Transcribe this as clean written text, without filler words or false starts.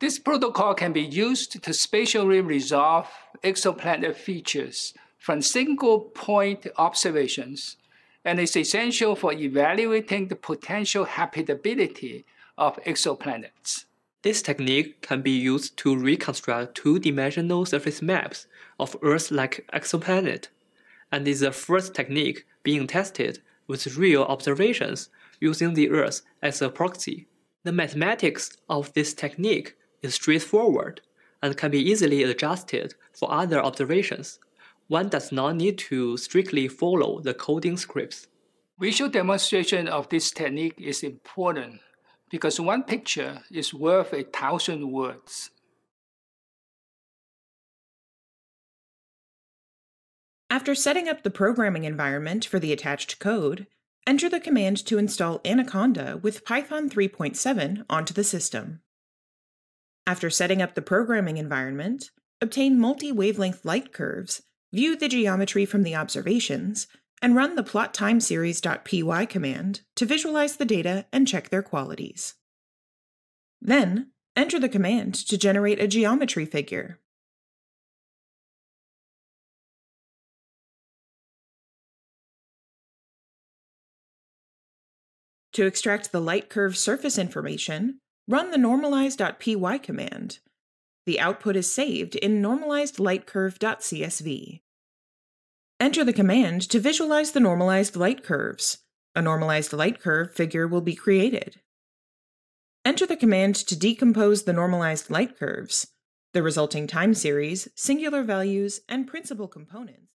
This protocol can be used to spatially resolve exoplanet features from single-point observations and is essential for evaluating the potential habitability of exoplanets. This technique can be used to reconstruct two-dimensional surface maps of Earth-like exoplanet, and is the first technique being tested with real observations using the Earth as a proxy. The mathematics of this technique is straightforward and can be easily adjusted for other observations. One does not need to strictly follow the coding scripts. Visual demonstration of this technique is important because one picture is worth 1,000 words. After setting up the programming environment for the attached code, enter the command to install Anaconda with Python 3.7 onto the system. After setting up the programming environment, obtain multi-wavelength light curves, view the geometry from the observations, and run the plottimeseries.py command to visualize the data and check their qualities. Then, enter the command to generate a geometry figure. To extract the light curve surface information, run the normalize.py command. The output is saved in normalizedlightcurve.csv. Enter the command to visualize the normalized light curves. A normalized light curve figure will be created. Enter the command to decompose the normalized light curves. The resulting time series, singular values, and principal components